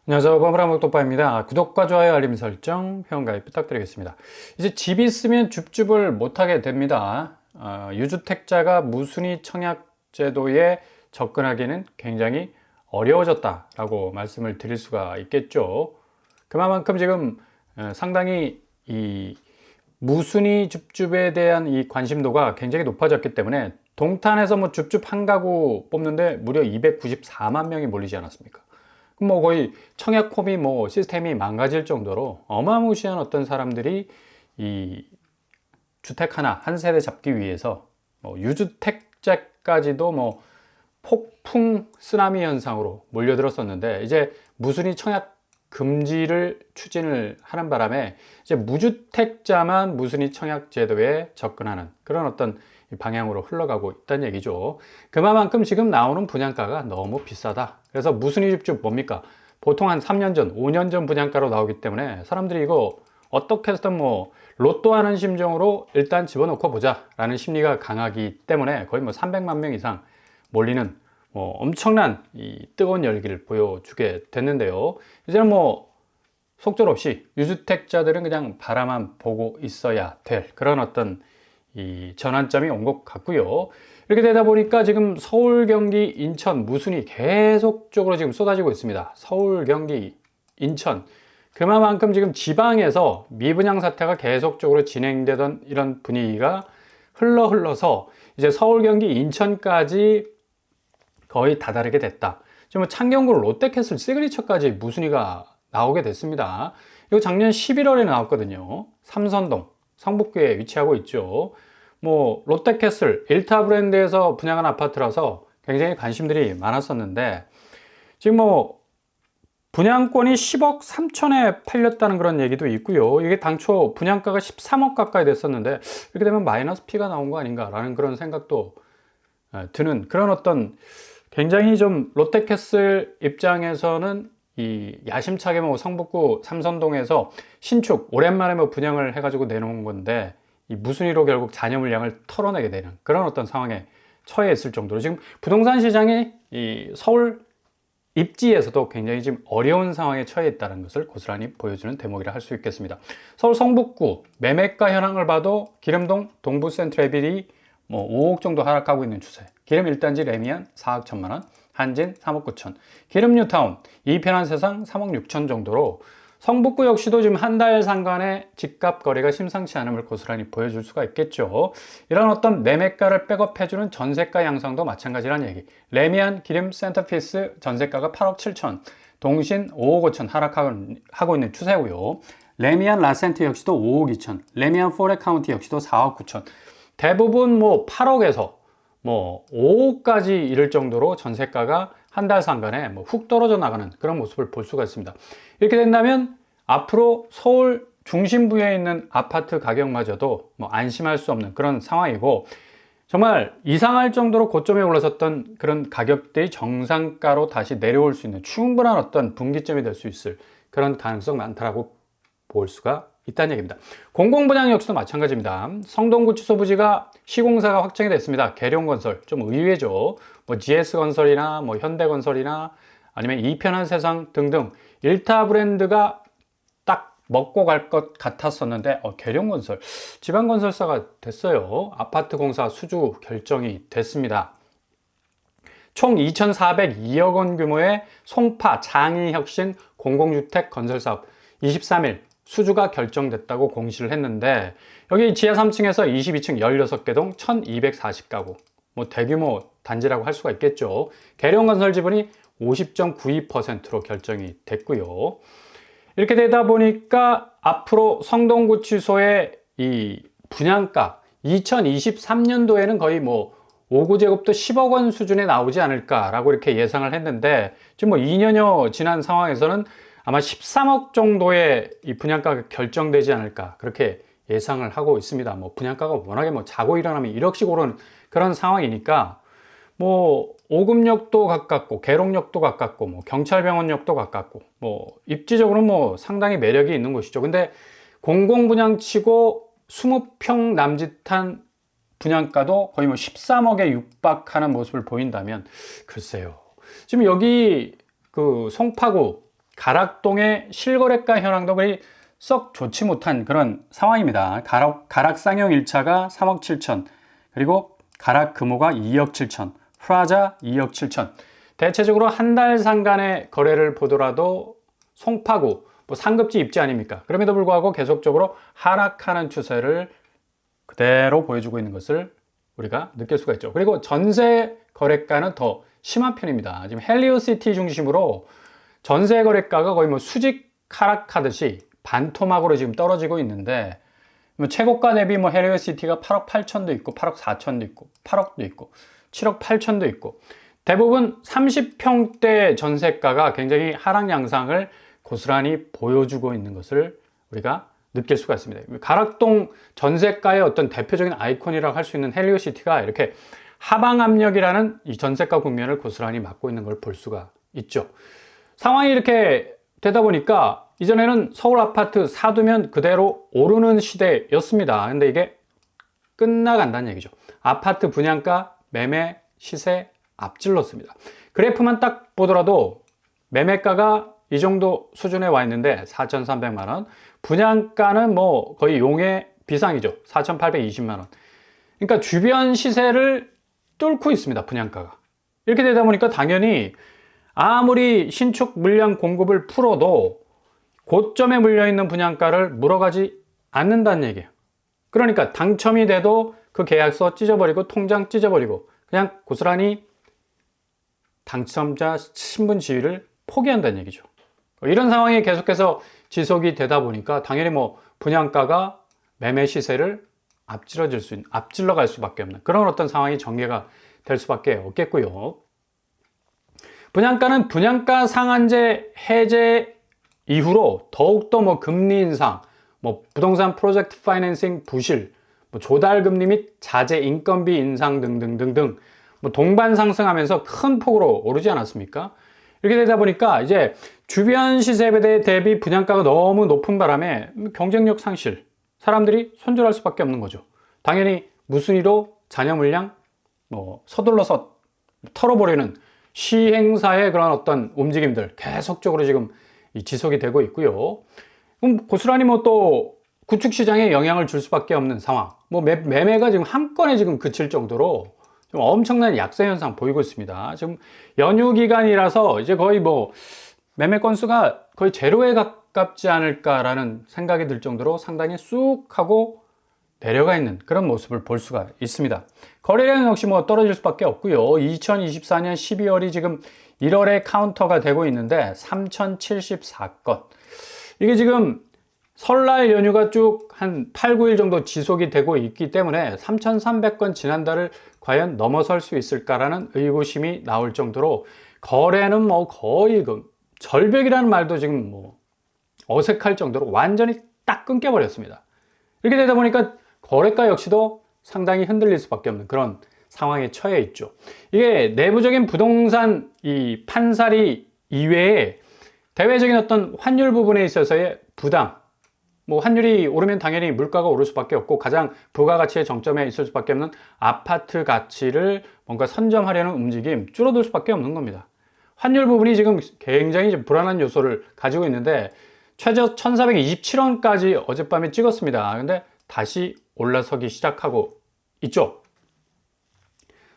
안녕하세요. 버블한목독파입니다. 구독과 좋아요, 알림 설정, 회원가입 부탁드리겠습니다. 이제 집 있으면 줍줍을 못하게 됩니다. 유주택자가 무순위 청약제도에 접근하기는 굉장히 어려워졌다라고 말씀을 드릴 수가 있겠죠. 그만큼 지금 상당히 이 무순위 줍줍에 대한 이 관심도가 굉장히 높아졌기 때문에 동탄에서 뭐 줍줍 한 가구 뽑는데 무려 294만 명이 몰리지 않았습니까? 뭐 거의 청약홈이 뭐 시스템이 망가질 정도로 어마무시한 어떤 사람들이 이 주택 하나 한 세대 잡기 위해서 뭐 유주택자까지도 뭐 폭풍 쓰나미 현상으로 몰려들었었는데, 이제 무순위 청약 금지를 추진을 하는 바람에 이제 무주택자만 무순위 청약 제도에 접근하는 그런 어떤 방향으로 흘러가고 있다는 얘기죠. 그만큼 지금 나오는 분양가가 너무 비싸다. 그래서 무순위 줍줍 뭡니까? 보통 한 3년 전, 5년 전 분양가로 나오기 때문에 사람들이 이거 어떻게 해서든 뭐 로또 하는 심정으로 일단 집어넣고 보자 라는 심리가 강하기 때문에 거의 뭐 300만 명 이상 몰리는 엄청난 이 뜨거운 열기를 보여주게 됐는데요. 이제는 뭐 속절없이 유주택자들은 그냥 바라만 보고 있어야 될 그런 어떤 이 전환점이 온 것 같고요. 이렇게 되다 보니까 지금 서울, 경기, 인천 무순위 계속적으로 지금 쏟아지고 있습니다. 서울, 경기, 인천. 그만큼 지금 지방에서 미분양 사태가 계속적으로 진행되던 이런 분위기가 흘러서 이제 서울, 경기, 인천까지 거의 다다르게 됐다. 지금 창경구 롯데캐슬 시그니처까지 무순위가 나오게 됐습니다. 이거 작년 11월에 나왔거든요. 삼선동 성북구에 위치하고 있죠. 뭐 롯데캐슬 1타 브랜드에서 분양한 아파트라서 굉장히 관심들이 많았었는데, 지금 뭐 분양권이 10억 3천에 팔렸다는 그런 얘기도 있고요. 이게 당초 분양가가 13억 가까이 됐었는데 이렇게 되면 마이너스 P가 나온 거 아닌가라는 그런 생각도 드는 그런 어떤, 굉장히 좀 롯데캐슬 입장에서는 이 야심차게 뭐 성북구 삼선동에서 신축 오랜만에 뭐 분양을 해가지고 내놓은 건데 이 무순위로 결국 잔여 물량을 털어내게 되는 그런 어떤 상황에 처해 있을 정도로 지금 부동산 시장이 이 서울 입지에서도 굉장히 지금 어려운 상황에 처해 있다는 것을 고스란히 보여주는 대목이라 할 수 있겠습니다. 서울 성북구 매매가 현황을 봐도 기름동 동부 센트레빌이 뭐 5억 정도 하락하고 있는 추세, 기름 1단지 레미안 4억 1천만 원, 한진 3억 9천, 기름 뉴타운 이편한 세상 3억 6천 정도로 성북구 역시도 지금 한 달 상간의 집값 거래가 심상치 않음을 고스란히 보여줄 수가 있겠죠. 이런 어떤 매매가를 백업해주는 전세가 양상도 마찬가지란 얘기. 레미안 기름 센터피스 전세가가 8억 7천, 동신 5억 5천 하락하고 있는 추세고요. 레미안 라센트 역시도 5억 2천, 레미안 포레 카운티 역시도 4억 9천. 대부분 뭐 8억에서 뭐 5억까지 이를 정도로 전세가가 한 달 상간에 뭐 훅 떨어져 나가는 그런 모습을 볼 수가 있습니다. 이렇게 된다면 앞으로 서울 중심부에 있는 아파트 가격마저도 뭐 안심할 수 없는 그런 상황이고, 정말 이상할 정도로 고점에 올라섰던 그런 가격들이 정상가로 다시 내려올 수 있는 충분한 어떤 분기점이 될 수 있을 그런 가능성 많다라고 볼 수가 있다는 얘기입니다. 공공분양 역시도 마찬가지입니다. 성동구치소 부지가 시공사가 확정이 됐습니다. 계룡건설, 좀 의외죠. 뭐 GS건설이나 뭐 현대건설이나 아니면 이편한 세상 등등 1타 브랜드가 딱 먹고 갈 것 같았었는데 계룡건설 지방건설사가 됐어요. 아파트 공사 수주 결정이 됐습니다. 총 2,402억 원 규모의 송파 장이혁신 공공주택 건설사업 23일 수주가 결정됐다고 공시를 했는데, 여기 지하 3층에서 22층 16개 동 1240가구, 뭐 대규모 단지라고 할 수가 있겠죠. 계룡건설 지분이 50.92%로 결정이 됐고요. 이렇게 되다 보니까 앞으로 성동구치소의 이 분양가 2023년도에는 거의 뭐 5구제곱도 10억 원 수준에 나오지 않을까라고 이렇게 예상을 했는데, 지금 뭐 2년여 지난 상황에서는 아마 13억 정도의 이 분양가가 결정되지 않을까 그렇게 예상을 하고 있습니다. 뭐 분양가가 워낙에 뭐 자고 일어나면 1억씩 오르는 그런 상황이니까 뭐 오금역도 가깝고 계룡역도 가깝고 뭐 경찰병원역도 가깝고 뭐 입지적으로 뭐 상당히 매력이 있는 곳이죠. 근데 공공분양치고 20평 남짓한 분양가도 거의 뭐 13억에 육박하는 모습을 보인다면 글쎄요. 지금 여기 그 송파구 가락동의 실거래가 현황도 그리 썩 좋지 못한 그런 상황입니다. 가락상용 1차가 3억 7천, 그리고 가락 금호가 2억 7천, 프라자 2억 7천. 대체적으로 한 달 상간의 거래를 보더라도 송파구, 뭐 상급지 입지 아닙니까? 그럼에도 불구하고 계속적으로 하락하는 추세를 그대로 보여주고 있는 것을 우리가 느낄 수가 있죠. 그리고 전세 거래가는 더 심한 편입니다. 지금 헬리오시티 중심으로 전세 거래가가 거의 뭐 수직 하락하듯이 반토막으로 지금 떨어지고 있는데, 뭐 최고가 대비 뭐 헬리오시티가 8억 8천도 있고 8억 4천도 있고 8억도 있고 7억 8천도 있고, 대부분 30평대 전세가가 굉장히 하락 양상을 고스란히 보여주고 있는 것을 우리가 느낄 수가 있습니다. 가락동 전세가의 어떤 대표적인 아이콘이라고 할 수 있는 헬리오시티가 이렇게 하방 압력이라는 이 전세가 국면을 고스란히 맞고 있는 걸 볼 수가 있죠. 상황이 이렇게 되다 보니까 이전에는 서울 아파트 사두면 그대로 오르는 시대였습니다. 근데 이게 끝나간다는 얘기죠. 아파트 분양가, 매매, 시세 앞질렀습니다. 그래프만 딱 보더라도 매매가가 이 정도 수준에 와 있는데 4,300만 원, 분양가는 뭐 거의 용의 비상이죠. 4,820만 원. 그러니까 주변 시세를 뚫고 있습니다. 분양가가. 이렇게 되다 보니까 당연히 아무리 신축 물량 공급을 풀어도 고점에 물려있는 분양가를 물어가지 않는다는 얘기예요. 그러니까 당첨이 돼도 그 계약서 찢어버리고 통장 찢어버리고 그냥 고스란히 당첨자 신분 지위를 포기한다는 얘기죠. 이런 상황이 계속해서 지속이 되다 보니까 당연히 뭐 분양가가 매매 시세를 앞질러 갈 수밖에 없는 그런 어떤 상황이 전개가 될 수밖에 없겠고요. 분양가는 분양가 상한제 해제 이후로 더욱더 뭐 금리 인상, 뭐 부동산 프로젝트 파이낸싱 부실, 뭐 조달 금리 및 자재 인건비 인상 등등등등 뭐 동반 상승하면서 큰 폭으로 오르지 않았습니까? 이렇게 되다 보니까 이제 주변 시세에 대비 분양가가 너무 높은 바람에 경쟁력 상실, 사람들이 손절할 수밖에 없는 거죠. 당연히 무순위로 자녀 물량 뭐 서둘러서 털어버리는 시행사의 그런 어떤 움직임들 계속적으로 지금 지속이 되고 있고요. 그럼 고스란히 뭐 또 구축 시장에 영향을 줄 수밖에 없는 상황. 뭐 매매가 지금 한 건에 지금 그칠 정도로 좀 엄청난 약세 현상 보이고 있습니다. 지금 연휴 기간이라서 이제 거의 뭐 매매 건수가 거의 제로에 가깝지 않을까라는 생각이 들 정도로 상당히 쑥 하고 내려가 있는 그런 모습을 볼 수가 있습니다. 거래량 역시 뭐 떨어질 수밖에 없고요. 2024년 12월이 지금 1월에 카운터가 되고 있는데 3074건. 이게 지금 설날 연휴가 쭉 한 8, 9일 정도 지속이 되고 있기 때문에 3,300건 지난달을 과연 넘어설 수 있을까라는 의구심이 나올 정도로 거래는 뭐 거의 그 절벽이라는 말도 지금 뭐 어색할 정도로 완전히 딱 끊겨버렸습니다. 이렇게 되다 보니까 거래가 역시도 상당히 흔들릴 수밖에 없는 그런 상황에 처해 있죠. 이게 내부적인 부동산 이 판사리 이외에 대외적인 어떤 환율 부분에 있어서의 부담, 뭐 환율이 오르면 당연히 물가가 오를 수밖에 없고 가장 부가가치의 정점에 있을 수밖에 없는 아파트 가치를 뭔가 선점하려는 움직임 줄어들 수밖에 없는 겁니다. 환율 부분이 지금 굉장히 불안한 요소를 가지고 있는데 최저 1427원까지 어젯밤에 찍었습니다. 근데 다시 올라서기 시작하고 있죠.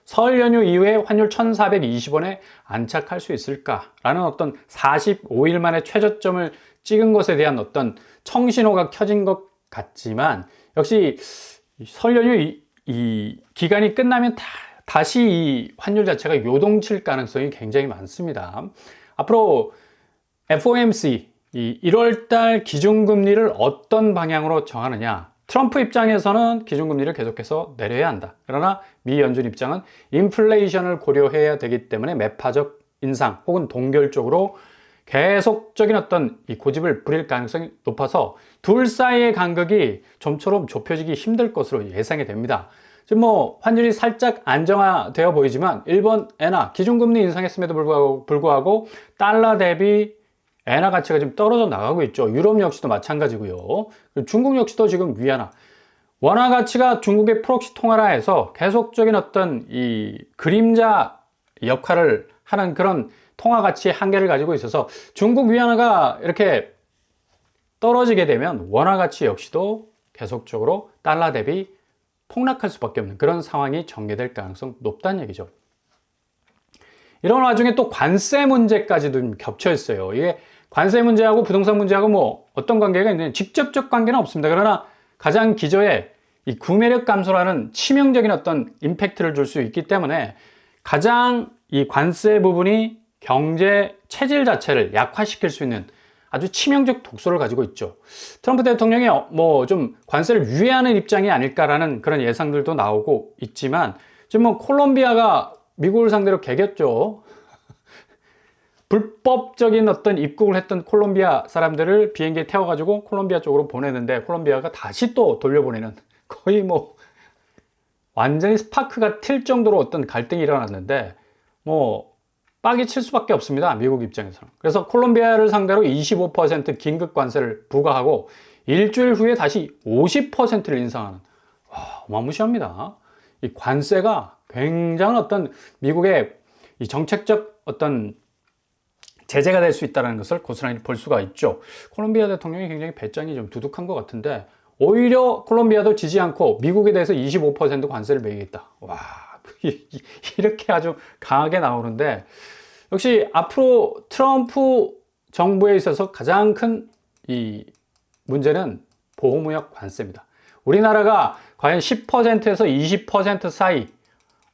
설 연휴 이후에 환율 1420원에 안착할 수 있을까라는 어떤 45일 만에 최저점을 찍은 것에 대한 어떤 청신호가 켜진 것 같지만 역시 설 연휴 이 기간이 끝나면 다시 이 환율 자체가 요동칠 가능성이 굉장히 많습니다. 앞으로 FOMC 이 1월달 기준금리를 어떤 방향으로 정하느냐. 트럼프 입장에서는 기준금리를 계속해서 내려야 한다. 그러나 미 연준 입장은 인플레이션을 고려해야 되기 때문에 매파적 인상 혹은 동결적으로 계속적인 어떤 이 고집을 부릴 가능성이 높아서 둘 사이의 간극이 좀처럼 좁혀지기 힘들 것으로 예상이 됩니다. 지금 뭐 환율이 살짝 안정화되어 보이지만 일본 엔화 기준금리 인상했음에도 불구하고 달러 대비 엔화 가치가 지금 떨어져 나가고 있죠. 유럽 역시도 마찬가지고요. 중국 역시도 지금 위안화. 원화 가치가 중국의 프록시 통화라해서 계속적인 어떤 이 그림자 역할을 하는 그런 통화 가치의 한계를 가지고 있어서 중국 위안화가 이렇게 떨어지게 되면 원화 가치 역시도 계속적으로 달러 대비 폭락할 수밖에 없는 그런 상황이 전개될 가능성 높다는 얘기죠. 이런 와중에 또 관세 문제까지도 겹쳐 있어요. 이게 관세 문제하고 부동산 문제하고 뭐 어떤 관계가 있느냐, 직접적 관계는 없습니다. 그러나 가장 기저에 이 구매력 감소라는 치명적인 어떤 임팩트를 줄 수 있기 때문에 가장 이 관세 부분이 경제 체질 자체를 약화시킬 수 있는 아주 치명적 독소를 가지고 있죠. 트럼프 대통령이 뭐 좀 관세를 유예하는 입장이 아닐까라는 그런 예상들도 나오고 있지만 지금 뭐 콜롬비아가 미국을 상대로 개겼죠. 불법적인 어떤 입국을 했던 콜롬비아 사람들을 비행기에 태워가지고 콜롬비아 쪽으로 보내는데 콜롬비아가 다시 또 돌려보내는 거의 뭐 완전히 스파크가 튈 정도로 어떤 갈등이 일어났는데 뭐 빡이 칠 수밖에 없습니다. 미국 입장에서는. 그래서 콜롬비아를 상대로 25% 긴급 관세를 부과하고 일주일 후에 다시 50%를 인상하는, 와, 어마무시합니다. 이 관세가 굉장한 어떤 미국의 이 정책적 어떤 제재가 될 수 있다는 것을 고스란히 볼 수가 있죠. 콜롬비아 대통령이 굉장히 배짱이 좀 두둑한 것 같은데 오히려 콜롬비아도 지지 않고 미국에 대해서 25% 관세를 매기겠다. 와, 이렇게 아주 강하게 나오는데 역시 앞으로 트럼프 정부에 있어서 가장 큰 이 문제는 보호무역 관세입니다. 우리나라가 과연 10%에서 20% 사이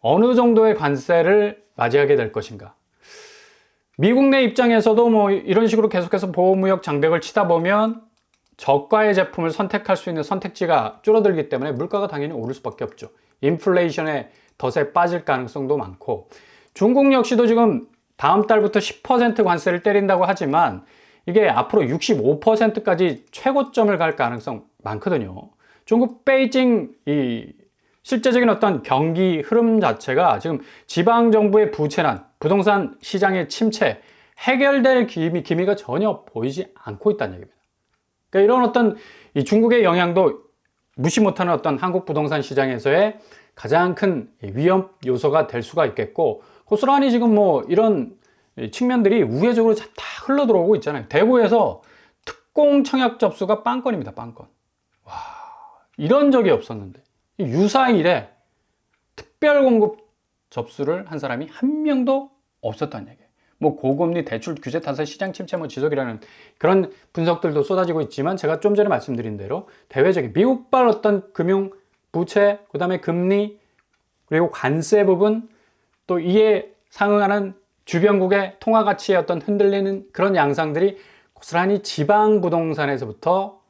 어느 정도의 관세를 맞이하게 될 것인가. 미국 내 입장에서도 뭐 이런 식으로 계속해서 보호무역 장벽을 치다 보면 저가의 제품을 선택할 수 있는 선택지가 줄어들기 때문에 물가가 당연히 오를 수밖에 없죠. 인플레이션에 덫에 빠질 가능성도 많고, 중국 역시도 지금 다음 달부터 10% 관세를 때린다고 하지만 이게 앞으로 65%까지 최고점을 갈 가능성 많거든요. 중국 베이징 이 실제적인 어떤 경기 흐름 자체가 지금 지방정부의 부채난, 부동산 시장의 침체, 해결될 기미가 전혀 보이지 않고 있다는 얘기입니다. 그러니까 이런 어떤 이 중국의 영향도 무시 못하는 어떤 한국 부동산 시장에서의 가장 큰 위험 요소가 될 수가 있겠고, 고스란히 지금 뭐 이런 측면들이 우회적으로 다 흘러 들어오고 있잖아요. 대구에서 특공 청약 접수가 빵건입니다. 빵건. 와, 이런 적이 없었는데 유사일에 특별 공급 접수를 한 사람이 한 명도 없었다는 얘기예요. 뭐 고금리 대출 규제 탓에 시장 침체 뭐 지속이라는 그런 분석들도 쏟아지고 있지만 제가 좀 전에 말씀드린 대로 대외적인 미국발 어떤 금융 부채, 그 다음에 금리, 그리고 관세 부분, 또 이에 상응하는 주변국의 통화 가치의 어떤 흔들리는 그런 양상들이 고스란히 지방 부동산에서부터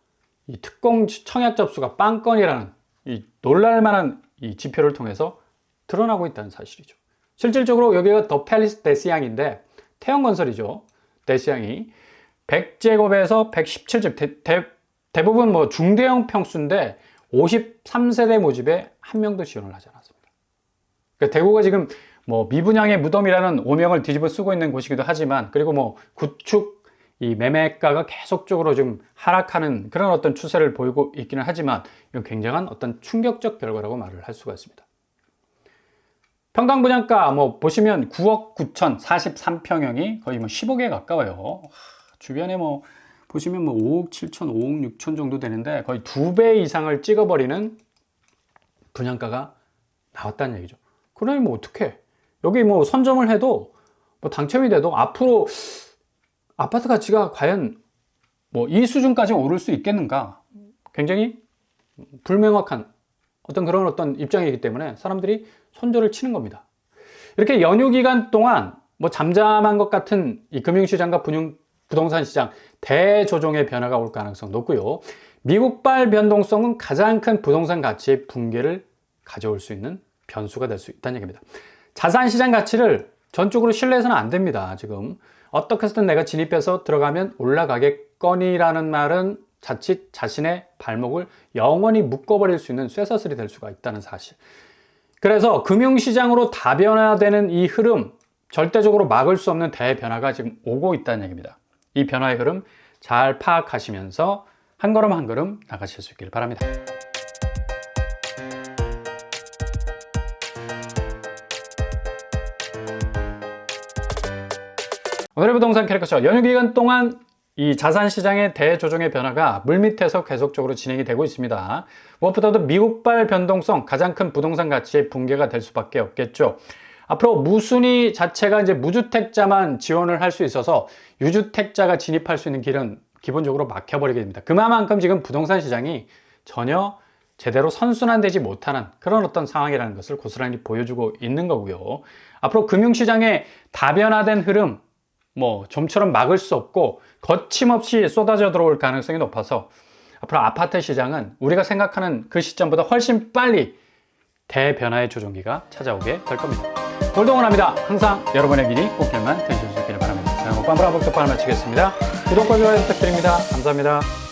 이 특공 청약 접수가 빵건이라는 이 놀랄만한 이 지표를 통해서 드러나고 있다는 사실이죠. 실질적으로 여기가 더 팰리스 대시양인데 태형건설이죠. 대시양이 100제곱에서 117제곱 대부분 뭐 중대형 평수인데 53세대 모집에 한 명도 지원을 하지 않았습니다. 그러니까 대구가 지금 뭐 미분양의 무덤이라는 오명을 뒤집어 쓰고 있는 곳이기도 하지만, 그리고 뭐 구축 이 매매가가 계속적으로 좀 하락하는 그런 어떤 추세를 보이고 있기는 하지만 이건 굉장한 어떤 충격적 결과라고 말을 할 수가 있습니다. 평당 분양가 뭐 보시면 9억 9천 43평형이 거의 뭐 15개에 가까워요. 주변에 뭐 보시면 뭐 5억 7천 5억 6천 정도 되는데 거의 2배 이상을 찍어버리는 분양가가 나왔다는 얘기죠. 그러니 뭐 어떡해, 여기 뭐 선점을 해도 뭐 당첨이 돼도 앞으로 아파트 가치가 과연 뭐 이 수준까지 오를 수 있겠는가, 굉장히 불명확한 어떤 그런 어떤 입장이기 때문에 사람들이 손절을 치는 겁니다. 이렇게 연휴 기간 동안 뭐 잠잠한 것 같은 이 금융시장과 부동산 시장 대조정의 변화가 올 가능성 높고요. 미국발 변동성은 가장 큰 부동산 가치의 붕괴를 가져올 수 있는 변수가 될 수 있다는 얘기입니다. 자산 시장 가치를 전적으로 신뢰해서는 안 됩니다. 지금 어떻게 해서든 내가 진입해서 들어가면 올라가겠거니라는 말은 자칫 자신의 발목을 영원히 묶어버릴 수 있는 쇠사슬이 될 수가 있다는 사실. 그래서 금융시장으로 다변화되는 이 흐름, 절대적으로 막을 수 없는 대변화가 지금 오고 있다는 얘기입니다. 이 변화의 흐름 잘 파악하시면서 한 걸음 한 걸음 나가실 수 있길 바랍니다. 오늘의 부동산 캐릭터쇼 연휴 기간 동안 이 자산 시장의 대조정의 변화가 물밑에서 계속적으로 진행이 되고 있습니다. 무엇보다도 미국발 변동성, 가장 큰 부동산 가치의 붕괴가 될 수밖에 없겠죠. 앞으로 무순위 자체가 이제 무주택자만 지원을 할 수 있어서 유주택자가 진입할 수 있는 길은 기본적으로 막혀버리게 됩니다. 그만큼 지금 부동산 시장이 전혀 제대로 선순환되지 못하는 그런 어떤 상황이라는 것을 고스란히 보여주고 있는 거고요. 앞으로 금융시장의 다변화된 흐름, 좀처럼 막을 수 없고 거침없이 쏟아져 들어올 가능성이 높아서 앞으로 아파트 시장은 우리가 생각하는 그 시점보다 훨씬 빨리 대변화의 조정기가 찾아오게 될 겁니다. 오늘도 응원합니다. 항상 여러분의 길이 꽃길만 되실 수 있기를 바랍니다. 저는 오빠무라 복덕방을 마치겠습니다. 구독과 좋아요 부탁드립니다. 감사합니다.